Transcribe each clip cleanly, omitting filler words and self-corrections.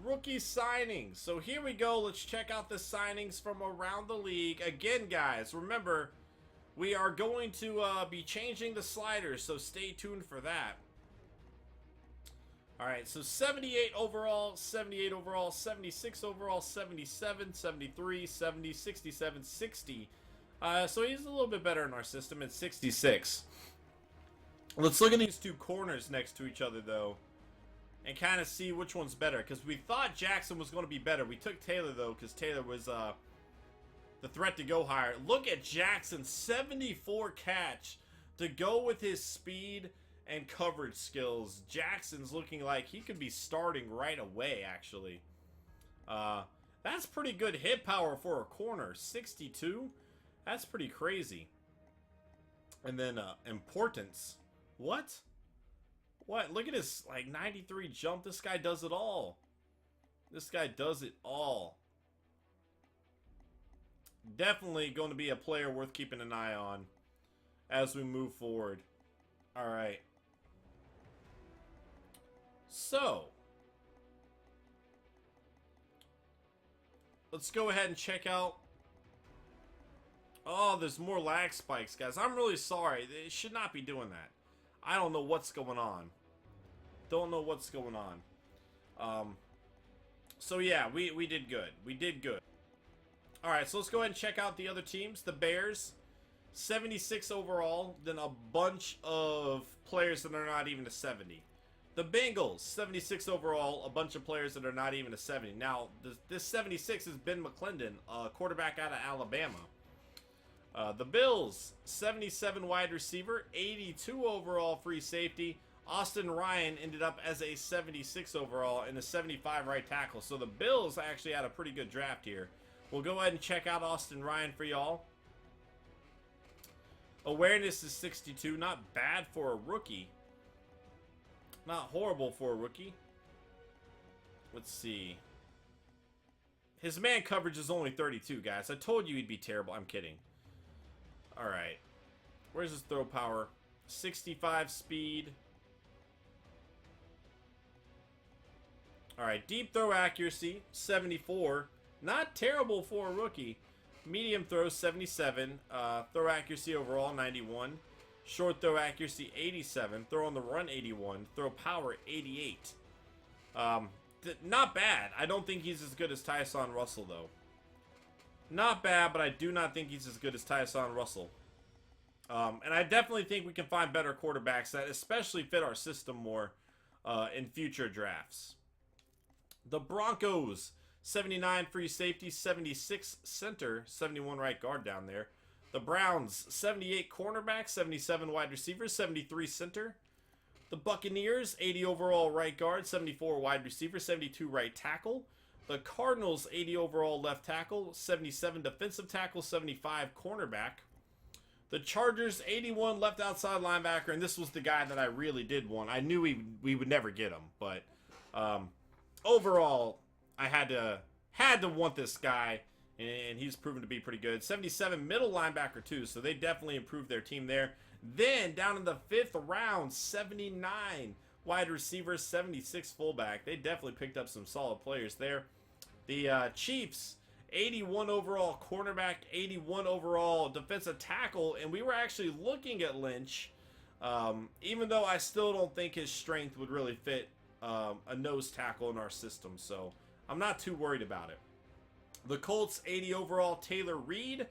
Rookie signings. So here we go. Let's check out the signings from around the league. Again, guys, remember, we are going to be changing the sliders, so stay tuned for that. Alright, so 78 overall, 78 overall, 76 overall, 77, 73, 70, 67, 60. So he's a little bit better in our system at 66. Let's look at these two corners next to each other, though, and kind of see which one's better, because we thought Jackson was going to be better. We took Taylor, though, because Taylor was the threat to go higher. Look at Jackson, 74 catch to go with his speed and coverage skills. Jackson's looking like he could be starting right away, actually. That's pretty good hit power for a corner. 62? That's pretty crazy. And then importance. What? What? Look at his, like, 93 jump. This guy does it all. This guy does it all. Definitely going to be a player worth keeping an eye on as we move forward. Alright. So, let's go ahead and check out. Oh, there's more lag spikes, guys. I'm really sorry. They should not be doing that. I don't know what's going on. Don't know what's going on. So yeah, we did good. We did good. Alright, so let's go ahead and check out the other teams. The Bears, 76 overall, then a bunch of players that are not even a 70. The Bengals, 76 overall, a bunch of players that are not even a 70. Now, this 76 is Ben McClendon, a quarterback out of Alabama. The Bills, 77 wide receiver, 82 overall free safety. Austin Ryan ended up as a 76 overall and a 75 right tackle. So the Bills actually had a pretty good draft here. We'll go ahead and check out Austin Ryan for y'all. Awareness is 62. Not bad for a rookie. Not horrible for a rookie. Let's see. His man coverage is only 32, guys. I told you he'd be terrible. I'm kidding. Alright. Where's his throw power? 65 speed. Alright, deep throw accuracy, 74. Not terrible for a rookie. Medium throw, 77. Throw accuracy overall, 91. Short throw accuracy, 87. Throw on the run, 81. Throw power, 88. Not bad. I don't think he's as good as Tyson Russell, though. Not bad, but I do not think he's as good as Tyson Russell. And I definitely think we can find better quarterbacks that especially fit our system more in future drafts. The Broncos, 79 free safety, 76 center, 71 right guard down there. The Browns, 78 cornerback, 77 wide receiver, 73 center. The Buccaneers, 80 overall right guard, 74 wide receiver, 72 right tackle. The Cardinals, 80 overall left tackle, 77 defensive tackle, 75 cornerback. The Chargers, 81 left outside linebacker, and this was the guy that I really did want. I knew we would never get him, but overall, I had to want this guy, and he's proven to be pretty good. 77 middle linebacker too, so they definitely improved their team there. Then down in the 5th round, 79 wide receiver, 76 fullback. They definitely picked up some solid players there. The Chiefs, 81 overall cornerback, 81 overall defensive tackle, and we were actually looking at Lynch, even though I still don't think his strength would really fit a nose tackle in our system, so I'm not too worried about it. The Colts, 80 overall, Taylor Reed,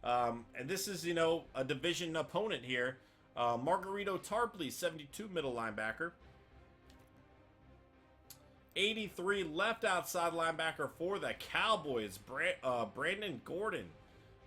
and this is, you know, a division opponent here. Margarito Tarpley, 72 middle linebacker. 83 left outside linebacker for the Cowboys, Brandon Gordon.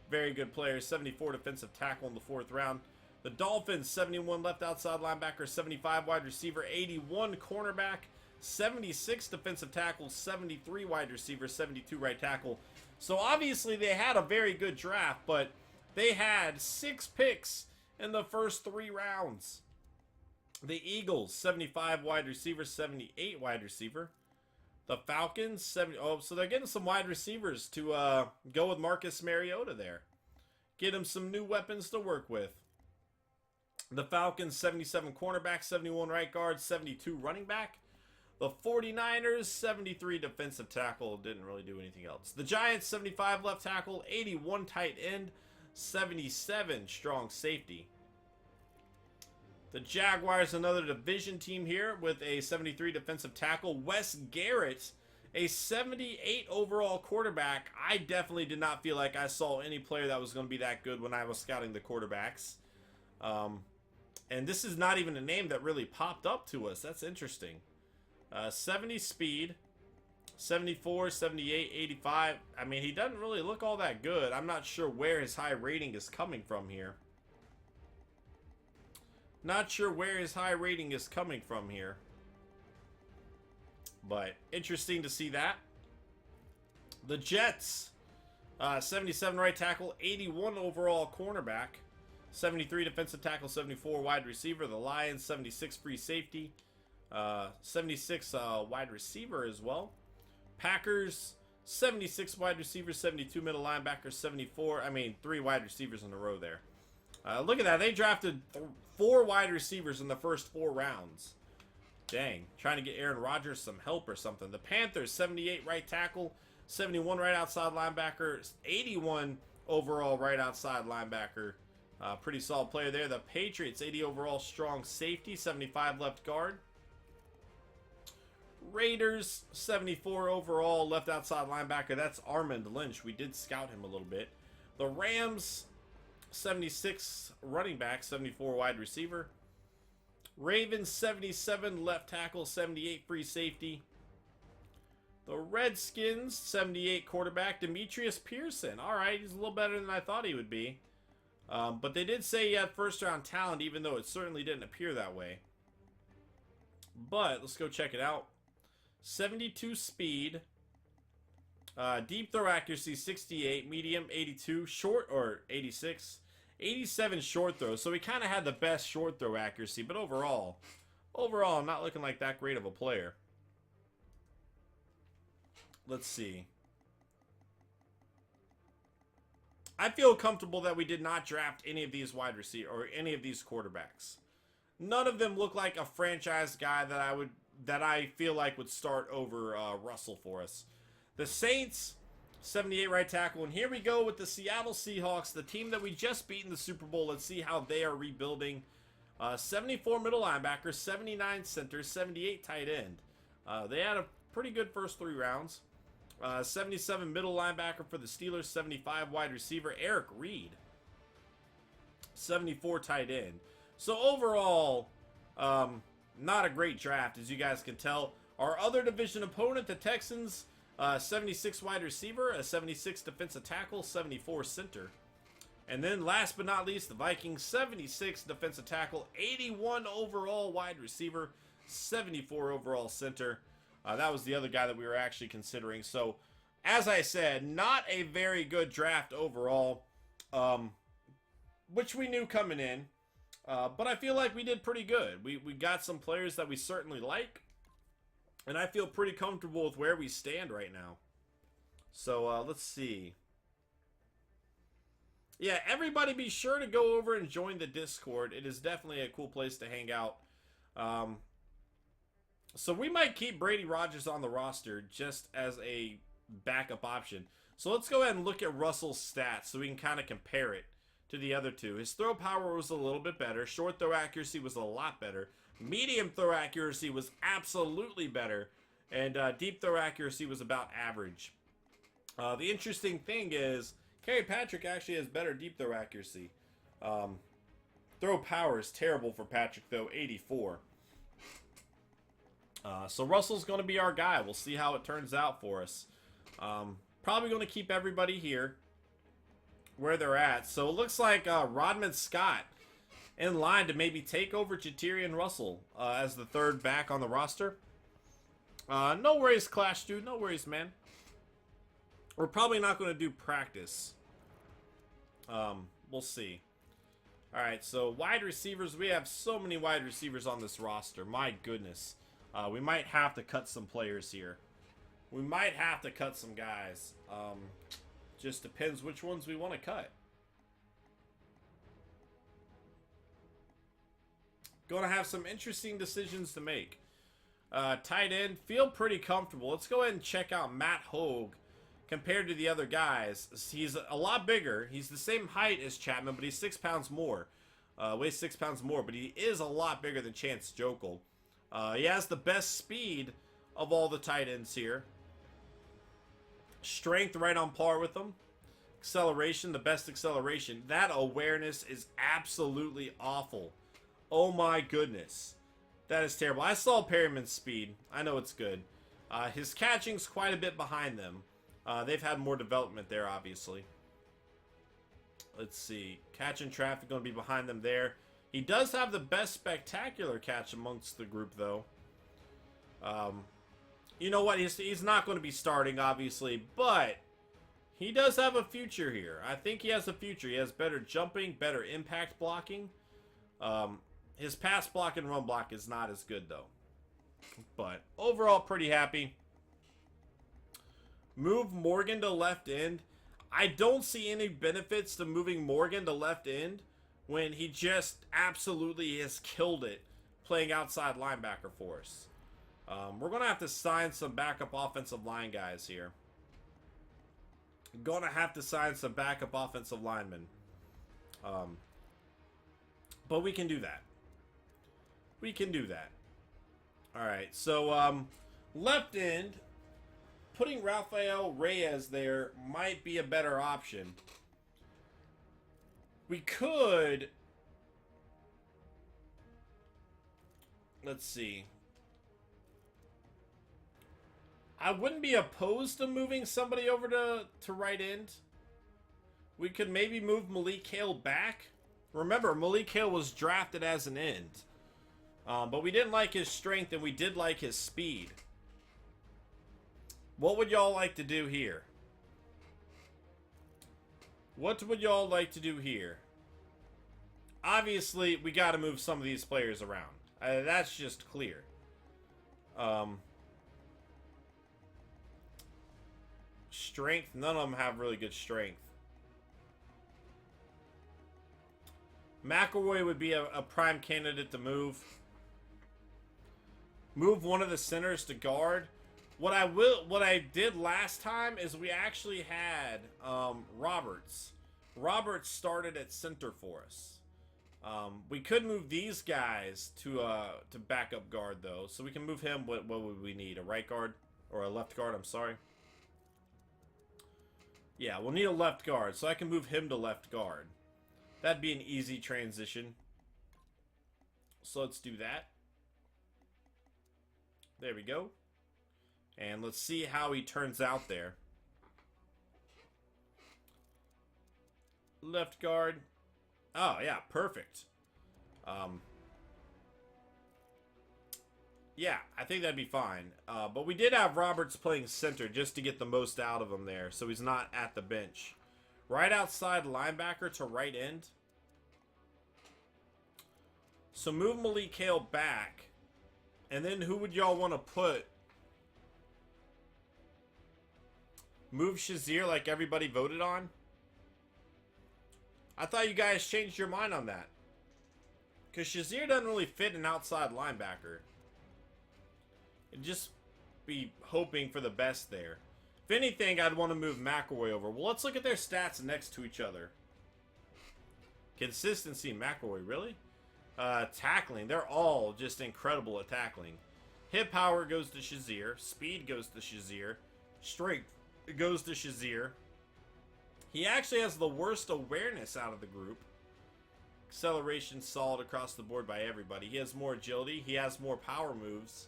Very good player, 74 defensive tackle in the 4th round. The Dolphins, 71 left outside linebacker, 75 wide receiver, 81 cornerback, 76 defensive tackle, 73 wide receiver, 72 right tackle. So obviously they had a very good draft, but they had 6 picks in the first 3 rounds. The Eagles, 75 wide receiver, 78 wide receiver. The Falcons, 70. Oh, so they're getting some wide receivers to go with Marcus Mariota there. Get him some new weapons to work with. The Falcons, 77 cornerback, 71 right guard, 72 running back. The 49ers, 73 defensive tackle. Didn't really do anything else. The Giants, 75 left tackle, 81 tight end, 77 strong safety. The Jaguars, another division team here with a 73 defensive tackle. Wes Garrett, a 78 overall quarterback. I definitely did not feel like I saw any player that was going to be that good when I was scouting the quarterbacks. And this is not even a name that really popped up to us. That's interesting. 70 speed, 74, 78, 85. I mean, he doesn't really look all that good. I'm not sure where his high rating is coming from here. Not sure where his high rating is coming from here. But interesting to see that. The Jets, 77 right tackle, 81 overall cornerback, 73 defensive tackle, 74 wide receiver. The Lions, 76 free safety, 76 wide receiver as well. Packers, 76 wide receivers, 72 middle linebackers, 74. I mean, 3 wide receivers in a row there. Look at that. They drafted 4 wide receivers in the first 4 rounds. Dang. Trying to get Aaron Rodgers some help or something. The Panthers, 78 right tackle, 71 right outside linebacker, 81 overall right outside linebacker. Pretty solid player there. The Patriots, 80 overall strong safety, 75 left guard. Raiders, 74 overall left outside linebacker. That's Armand Lynch. We did scout him a little bit. The Rams, 76 running back, 74 wide receiver. Ravens, 77 left tackle, 78 free safety. The Redskins, 78 quarterback, Demetrius Pearson. All right, he's a little better than I thought he would be. But they did say he had first-round talent, even though it certainly didn't appear that way. But let's go check it out. 72 speed. Deep throw accuracy, 68. Medium, 82. Short, or 86. 87 short throw. So he kind of had the best short throw accuracy. But overall, not looking like that great of a player. Let's see. I feel comfortable that we did not draft any of these wide receivers or any of these quarterbacks. None of them look like a franchise guy that I feel like would start over Russell for us. The Saints, 78 right tackle, and here we go with the Seattle Seahawks, the team that we just beat in the Super Bowl. Let's see how they are rebuilding. 74 middle linebacker, 79 center, 78 tight end. They had a pretty good first 3 rounds. 77 middle linebacker for the Steelers, 75 wide receiver, Eric Reed. 74 tight end. So overall, not a great draft, as you guys can tell. Our other division opponent, the Texans, 76 wide receiver, a 76 defensive tackle, 74 center. And then last but not least, the Vikings, 76 defensive tackle, 81 overall wide receiver, 74 overall center. That was the other guy that we were actually considering. So, as I said, not a very good draft overall, which we knew coming in. But I feel like we did pretty good. We got some players that we certainly like. And I feel pretty comfortable with where we stand right now. So, let's see. Yeah, everybody be sure to go over and join the Discord. It is definitely a cool place to hang out. So we might keep Brady Rodgers on the roster just as a backup option. So let's go ahead and look at Russell's stats so we can kind of compare it to the other two. His throw power was a little bit better. Short throw accuracy was a lot better. Medium throw accuracy was absolutely better. And deep throw accuracy was about average. The interesting thing is, Patrick actually has better deep throw accuracy. Throw power is terrible for Patrick, though, 84. So Russell's going to be our guy. We'll see how it turns out for us. Probably going to keep everybody here where they're at. So it looks like Rodman Scott in line to maybe take over Jatarian Russell as the third back on the roster. No worries, Clash Dude. No worries, man. We're probably not going to do practice. We'll see. Alright, so wide receivers. We have so many wide receivers on this roster. My goodness. We might have to cut some players here. We might have to cut some guys. Just depends which ones we want to cut. Going to have some interesting decisions to make. Tight end, feel pretty comfortable. Let's go ahead and check out Matt Hogue compared to the other guys. He's a lot bigger. He's the same height as Chapman, but he's 6 pounds more. Weighs 6 pounds more, but he is a lot bigger than Chance Jokel. He has the best speed of all the tight ends here. Strength right on par with them. Acceleration, the best acceleration. That awareness is absolutely awful. Oh my goodness. That is terrible. I saw Perryman's speed. I know it's good. His catching's quite a bit behind them. They've had more development there, obviously. Let's see. Catch in traffic going to be behind them there. He does have the best spectacular catch amongst the group, though. You know what? He's not going to be starting, obviously, but he does have a future here. I think he has a future. He has better jumping, better impact blocking. His pass block and run block is not as good, though. But overall, pretty happy. Move Morgan to left end. I don't see any benefits to moving Morgan to left end when he just absolutely has killed it playing outside linebacker for us. We're going to have to sign some backup offensive line guys here. Going to have to sign some backup offensive linemen. But we can do that. We can do that. Alright, so left end, putting Rafael Reyes there might be a better option. We could... Let's see. I wouldn't be opposed to moving somebody over to right end. We could maybe move Malik Hale back. Remember, Malik Hale was drafted as an end. But we didn't like his strength and we did like his speed. What would y'all like to do here? What would y'all like to do here? Obviously, we got to move some of these players around. That's just clear. Strength, none of them have really good strength. McElroy would be a prime candidate to move. Move one of the centers to guard. What I did last time is we actually had Roberts. Roberts started at center for us. We could move these guys to backup guard though, so we can move him. What would we need? A right guard or a left guard? I'm sorry. Yeah, we'll need a left guard, so I can move him to left guard. That'd be an easy transition. So let's do that. There we go. And let's see how he turns out there. Left guard. Oh, yeah, perfect. Yeah, I think that'd be fine. But we did have Roberts playing center just to get the most out of him there, so he's not at the bench. Right outside linebacker to right end. So move Malik Hale back. And then who would y'all want to put? Move Shazier like everybody voted on? I thought you guys changed your mind on that. Because Shazier doesn't really fit an outside linebacker. It'd just be hoping for the best there. If anything, I'd want to move McElroy over. Well, let's look at their stats next to each other. Consistency, McElroy, really? Tackling, they're all just incredible at tackling. Hit power goes to Shazier. Speed goes to Shazier. Strength goes to Shazier. He actually has the worst awareness out of the group. Acceleration solid across the board by everybody. He has more agility. He has more power moves.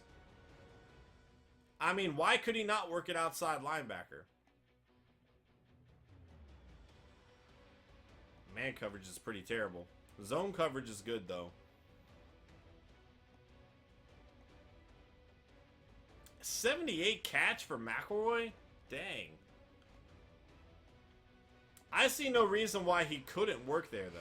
I mean, why could he not work at outside linebacker? Man coverage is pretty terrible. Zone coverage is good, though. 78 catch for McElroy? Dang. I see no reason why he couldn't work there, though.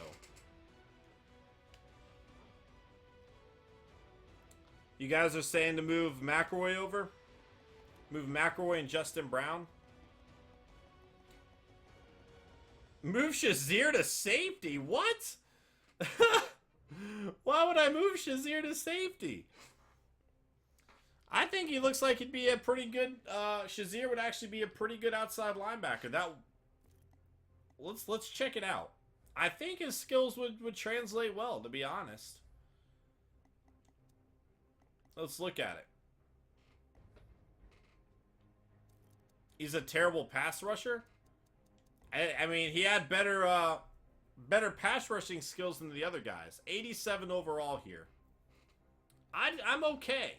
You guys are saying to move McElroy over? Move McElroy and Justin Brown? Move Shazier to safety? What? Why would I move Shazier to safety? I think he looks like he'd be a pretty good. Shazier would actually be a pretty good outside linebacker. Let's check it out. I think his skills would translate well, to be honest. Let's look at it. He's a terrible pass rusher. I mean, he had better pass rushing skills than the other guys. 87 overall here. I'm okay.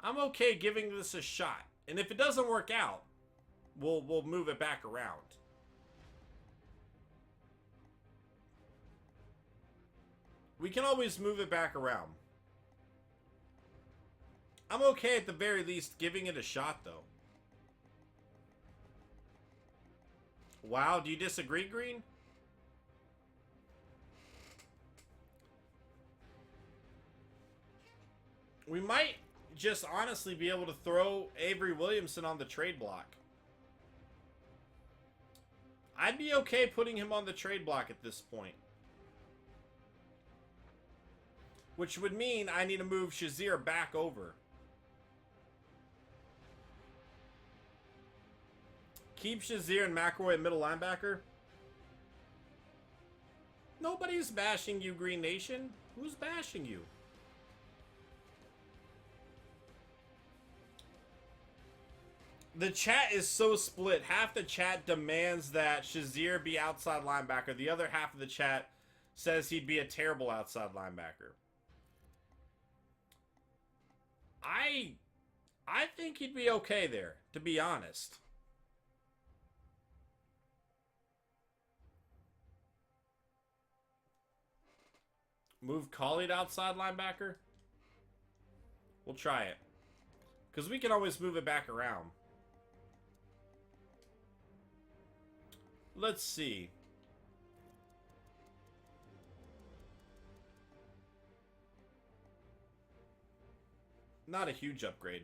I'm okay giving this a shot. And if it doesn't work out, we'll move it back around. We can always move it back around. I'm okay at the very least giving it a shot, though. Wow, do you disagree, Green? We might just honestly be able to throw Avery Williamson on the trade block. I'd be okay putting him on the trade block at this point. Which would mean I need to move Shazier back over. Keep Shazier and McElroy at middle linebacker. Nobody's bashing you, Green Nation. Who's bashing you? The chat is so split. Half the chat demands that Shazier be outside linebacker. The other half of the chat says he'd be a terrible outside linebacker. I think he'd be okay there, to be honest. Move Khalid outside linebacker? We'll try it. Because we can always move it back around. Let's see. Not a huge upgrade.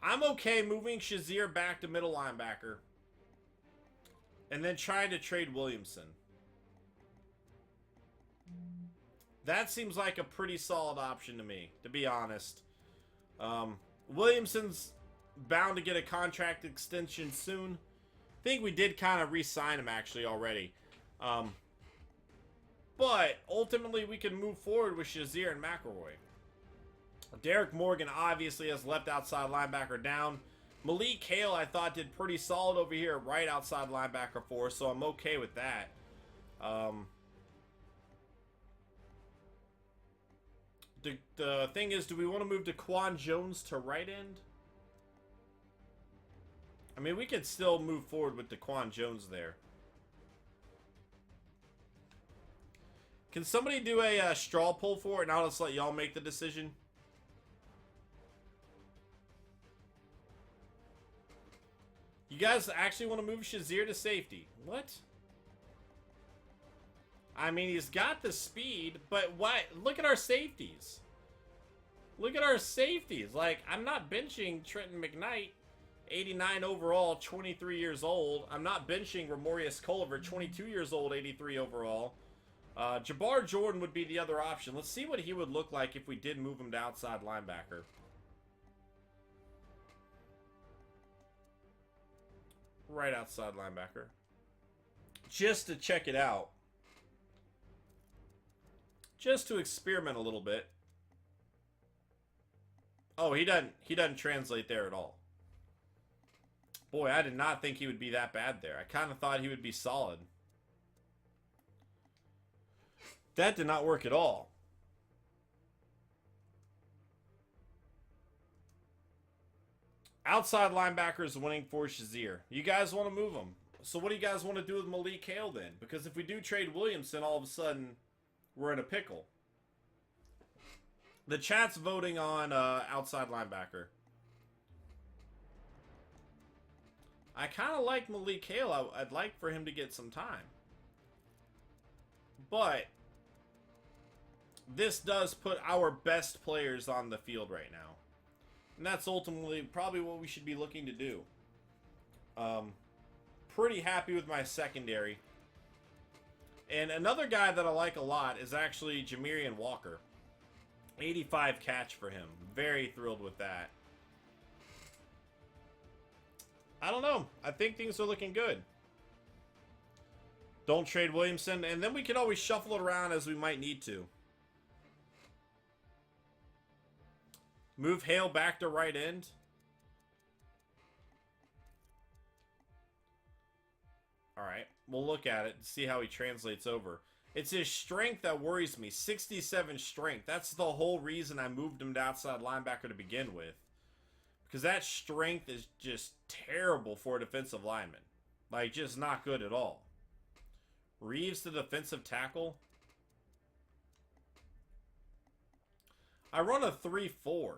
I'm okay moving Shazier back to middle linebacker. And then trying to trade Williamson. That seems like a pretty solid option to me, to be honest. Williamson's bound to get a contract extension soon. I think we did kind of re-sign him actually already. But ultimately we can move forward with Shazier and McElroy. Derek Morgan obviously has left outside linebacker down. Malik Hale I thought did pretty solid over here right outside linebacker for us, so I'm okay with that. The thing is, do we want to move DaQuan Jones to right end? I mean, we could still move forward with DaQuan Jones there. Can somebody do a straw poll for it, and I'll just let y'all make the decision? You guys actually want to move Shazier to safety? What? I mean, he's got the speed, but why? Look at our safeties. Look at our safeties. Like, I'm not benching Trenton McKnight, 89 overall, 23 years old. I'm not benching Ramorius Culliver, 22 years old, 83 overall. Jabbar Jordan would be the other option. Let's see what he would look like if we did move him to outside linebacker. Right outside linebacker. Just to check it out. Just to experiment a little bit. Oh, he doesn't translate there at all. Boy, I did not think he would be that bad there. I kind of thought he would be solid. That did not work at all. Outside linebacker is winning for Shazier. You guys want to move him. So what do you guys want to do with Malik Hale then? Because if we do trade Williamson, all of a sudden, we're in a pickle. The chat's voting on outside linebacker. I kind of like Malik Hale. I'd like for him to get some time. But this does put our best players on the field right now. And that's ultimately probably what we should be looking to do. Pretty happy with my secondary. And another guy that I like a lot is actually Jamirian Walker. 85 catch for him. Very thrilled with that. I don't know. I think things are looking good. Don't trade Williamson, and then we can always shuffle it around as we might need to. Move Hale back to right end. Alright, we'll look at it and see how he translates over. It's his strength that worries me. 67 strength. That's the whole reason I moved him to outside linebacker to begin with. Because that strength is just terrible for a defensive lineman. Like, just not good at all. Reeves the defensive tackle. I run a 3-4.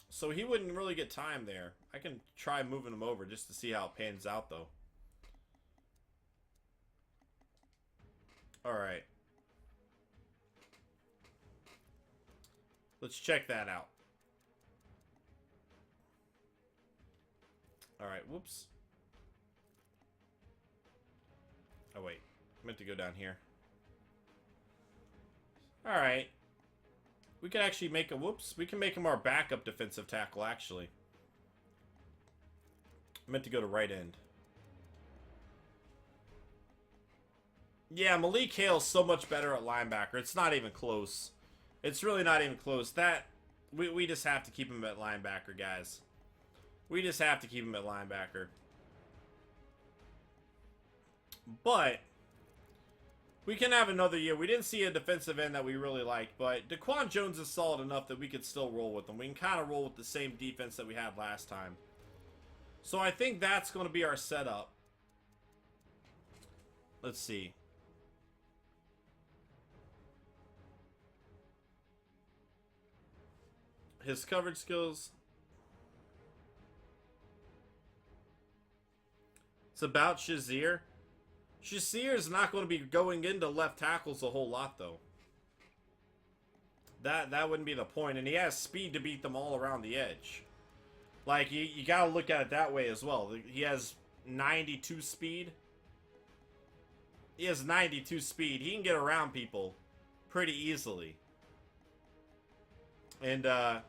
So he wouldn't really get time there. I can try moving him over just to see how it pans out, though. Alright. Let's check that out. Alright, whoops. Oh, wait. I meant to go down here. Alright. We could actually make a... Whoops. We can make him our backup defensive tackle, actually. I meant to go to right end. Yeah, Malik Hale's so much better at linebacker. It's not even close. It's really not even close. We just have to keep him at linebacker, guys. We just have to keep him at linebacker. But we can have another year. We didn't see a defensive end that we really liked, but Daquan Jones is solid enough that we could still roll with him. We can kind of roll with the same defense that we had last time. So I think that's going to be our setup. Let's see. His coverage skills. It's about Shazier. Shazier is not going to be going into left tackles a whole lot, though. That wouldn't be the point. And he has speed to beat them all around the edge. Like, you got to look at it that way as well. He has 92 speed. He has 92 speed. He can get around people pretty easily. And, I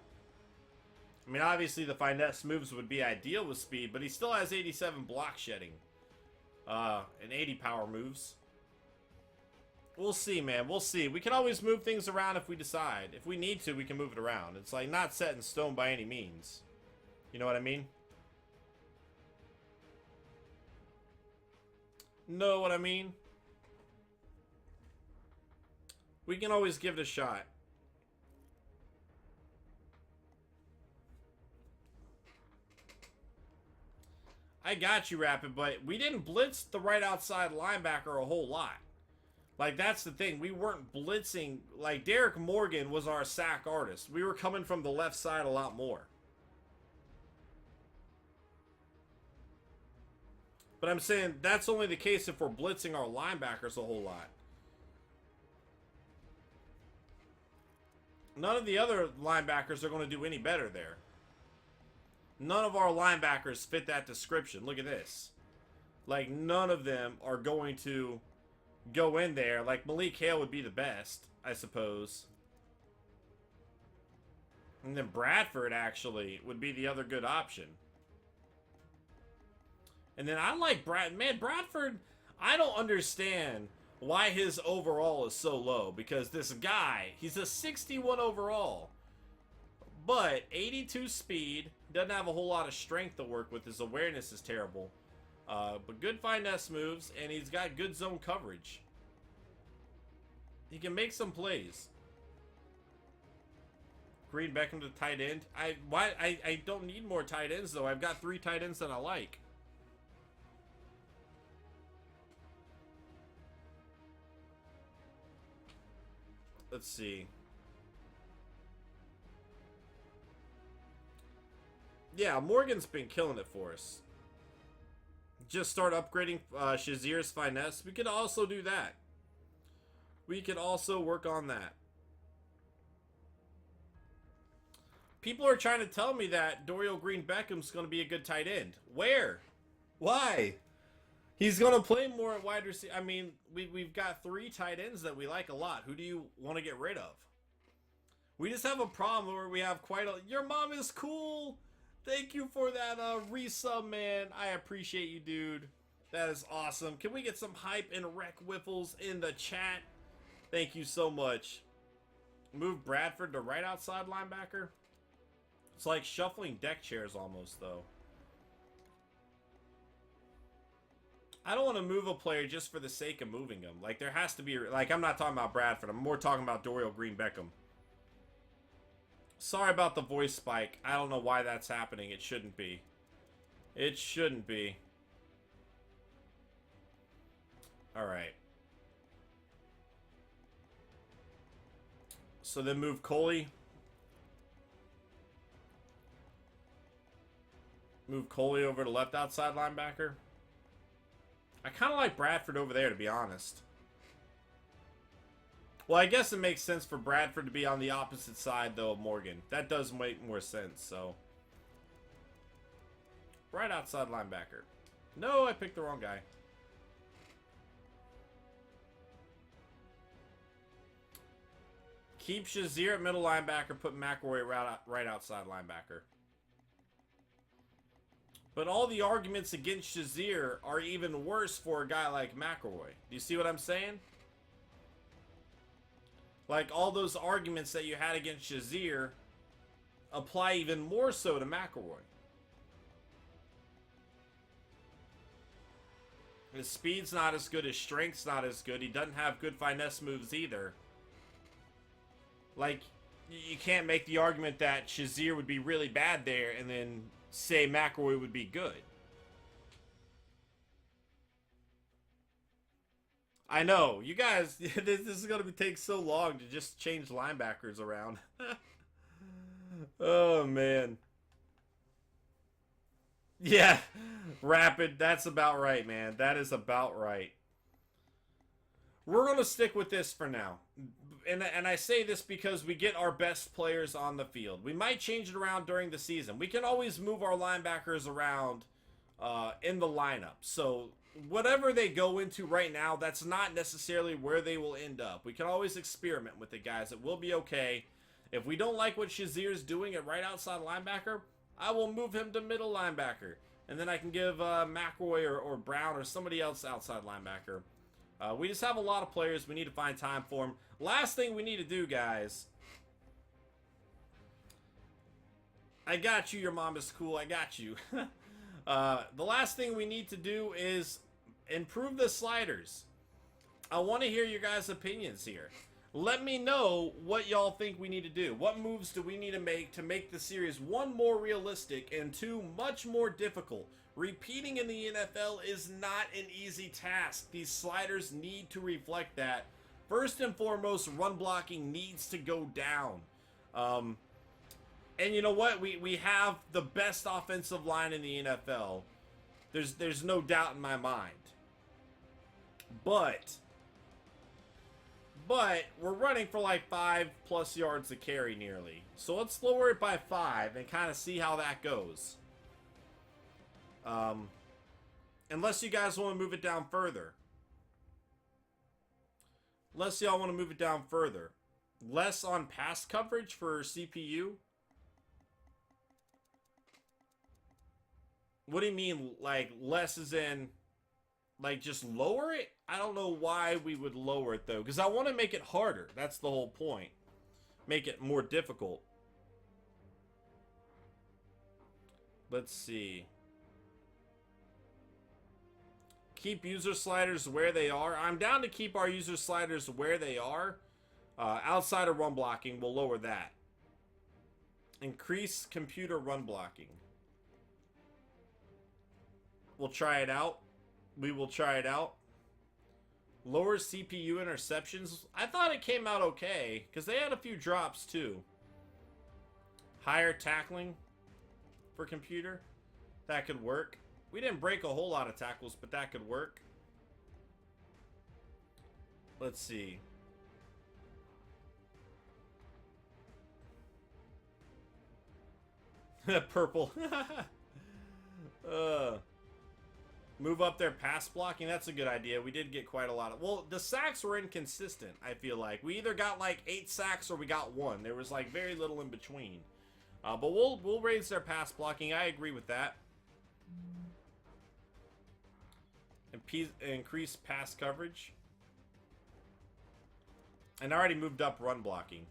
mean, obviously the finesse moves would be ideal with speed, but he still has 87 block shedding. And 80 power moves. We'll see, man. We'll see. We can always move things around if we decide. If we need to, we can move it around. It's like not set in stone by any means. You know what I mean? Know what I mean? We can always give it a shot. I got you, Rapid, but we didn't blitz the right outside linebacker a whole lot. Like, that's the thing. We weren't blitzing. Like, Derek Morgan was our sack artist. We were coming from the left side a lot more. But I'm saying that's only the case if we're blitzing our linebackers a whole lot. None of the other linebackers are going to do any better there. None of our linebackers fit that description. Look at this. Like, none of them are going to go in there. Like, Malik Hale would be the best, I suppose. And then Bradford, actually, would be the other good option. And then I like Bradford, I don't understand why his overall is so low. Because this guy, he's a 61 overall. But 82 speed, doesn't have a whole lot of strength to work with. His awareness is terrible. But good finesse moves, and he's got good zone coverage. He can make some plays. Green Beckham to tight end. I don't need more tight ends, though. I've got 3 tight ends that I like. Let's see. Yeah, Morgan's been killing it for us. Just start upgrading Shazir's finesse. We could also do that. We could also work on that. People are trying to tell me that Dorial Green Beckham's going to be a good tight end. Where? Why? He's going to play more at wide receiver. I mean, we've got 3 tight ends that we like a lot. Who do you want to get rid of? We just have a problem where we have quite a... Your mom is cool! Thank you for that resub, man. I appreciate you, dude. That is awesome. Can we get some hype and wreck whiffles in the chat? Thank you so much. Move Bradford to right outside linebacker. It's like shuffling deck chairs almost, though. I don't want to move a player just for the sake of moving them. Like, there has to be... Like, I'm not talking about Bradford. I'm more talking about Dorial Green-Beckham. Sorry about the voice spike. I don't know why that's happening. It shouldn't be. It shouldn't be. Alright. So then move Coley. Move Coley over to left outside linebacker. I kind of like Bradford over there, to be honest. Well, I guess it makes sense for Bradford to be on the opposite side, though, of Morgan. That does make more sense, so. Right outside linebacker. No, I picked the wrong guy. Keep Shazier at middle linebacker, put McElroy right outside linebacker. But all the arguments against Shazier are even worse for a guy like McElroy. Do you see what I'm saying? Like, all those arguments that you had against Shazier apply even more so to McElroy. His speed's not as good, his strength's not as good, he doesn't have good finesse moves either. Like, you can't make the argument that Shazier would be really bad there and then say McElroy would be good. I know, you guys, this is going to take so long to just change linebackers around. Oh, man. Yeah, Rapid, that's about right, man. That is about right. We're going to stick with this for now. And I say this because we get our best players on the field. We might change it around during the season. We can always move our linebackers around in the lineup. So whatever they go into right now, that's not necessarily where they will end up. We can always experiment with it, guys. It will be okay. If we don't like what Shazier's doing at right outside linebacker, I will move him to middle linebacker. And then I can give McElroy or Brown or somebody else outside linebacker. We just have a lot of players. We need to find time for them. Last thing we need to do, guys. I got you. Your mom is cool. I got you. The last thing we need to do is improve the sliders. I want to hear your guys' opinions here. Let me know what y'all think we need to do. What moves do we need to make the series, one, more realistic, and two, much more difficult? Repeating in the NFL is not an easy task. These sliders need to reflect that. First and foremost, run blocking needs to go down. And you know what? We have the best offensive line in the NFL. There's no doubt in my mind. But we're running for like 5+ yards a carry nearly. So let's lower it by 5 and kind of see how that goes. Unless you guys want to move it down further. Unless y'all want to move it down further. Less on pass coverage for CPU. What do you mean, like, less as in, like, just lower it? I don't know why we would lower it, though. Because I want to make it harder. That's the whole point. Make it more difficult. Let's see. Keep user sliders where they are. I'm down to keep our user sliders where they are. Outside of run blocking, we'll lower that. Increase computer run blocking. We'll try it out. We will try it out. Lower CPU interceptions. I thought it came out okay, because they had a few drops too. Higher tackling for computer. That could work. We didn't break a whole lot of tackles, but that could work. Let's see. Purple. Move up their pass blocking. That's a good idea. We did get quite a lot of... Well, the sacks were inconsistent, I feel like. We either got like 8 sacks or we got 1. There was like very little in between. But we'll raise their pass blocking. I agree with that. Increase pass coverage. And I already moved up run blocking.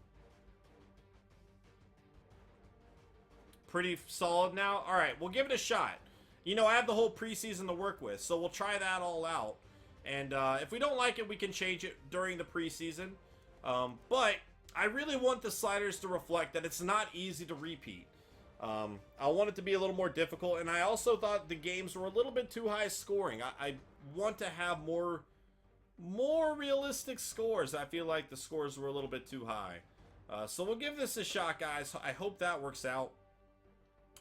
Pretty solid now. All right, we'll give it a shot. You know, I have the whole preseason to work with, so we'll try that all out. And if we don't like it, we can change it during the preseason. But I really want the sliders to reflect that it's not easy to repeat. I want it to be a little more difficult, and I also thought the games were a little bit too high scoring. I want to have more realistic scores. I feel like the scores were a little bit too high. So we'll give this a shot, guys. I hope that works out.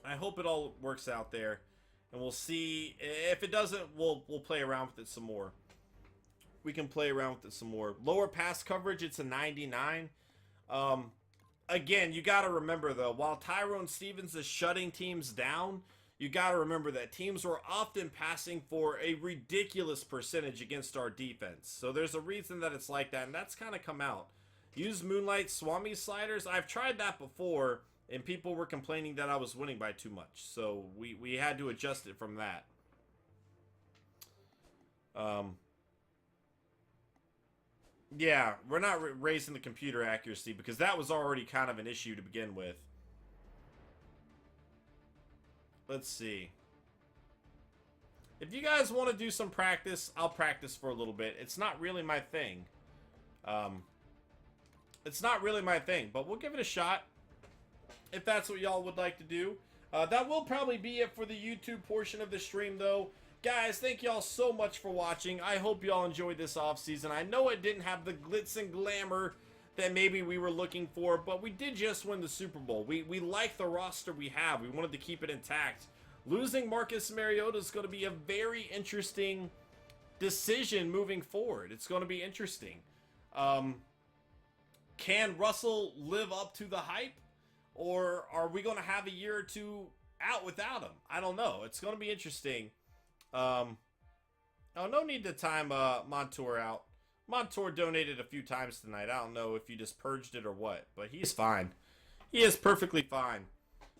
I hope it all works out there. And we'll see. If it doesn't, we'll play around with it some more. We can play around with it some more. Lower pass coverage, it's a 99. Again, you got to remember, though, while Tyrone Stevens is shutting teams down, you got to remember that teams were often passing for a ridiculous percentage against our defense. So there's a reason that it's like that, and that's kind of come out. Use Moonlight Swami sliders. I've tried that before, and people were complaining that I was winning by too much. So we had to adjust it from that. Yeah, we're not raising the computer accuracy because that was already kind of an issue to begin with. Let's see. If you guys want to do some practice, I'll practice for a little bit. It's not really my thing. It's not really my thing, but we'll give it a shot if that's what y'all would like to do. That will probably be it for the YouTube portion of the stream, though. Guys, thank y'all so much for watching. I hope y'all enjoyed this offseason. I know it didn't have the glitz and glamour that maybe we were looking for, but we did just win the Super Bowl. We like the roster we have. We wanted to keep it intact. Losing Marcus Mariota is going to be a very interesting decision moving forward. It's going to be interesting. Can Russell live up to the hype? Or are we going to have a year or two out without him? I don't know. It's going to be interesting. Oh, no need to time Montour out. Montour donated a few times tonight. I don't know if you just purged it or what, but he's fine. He is perfectly fine.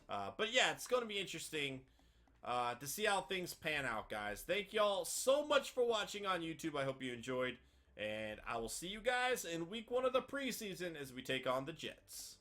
But yeah, it's going to be interesting to see how things pan out, guys. Thank y'all so much for watching on YouTube. I hope you enjoyed. And I will see you guys in week 1 of the preseason as we take on the Jets.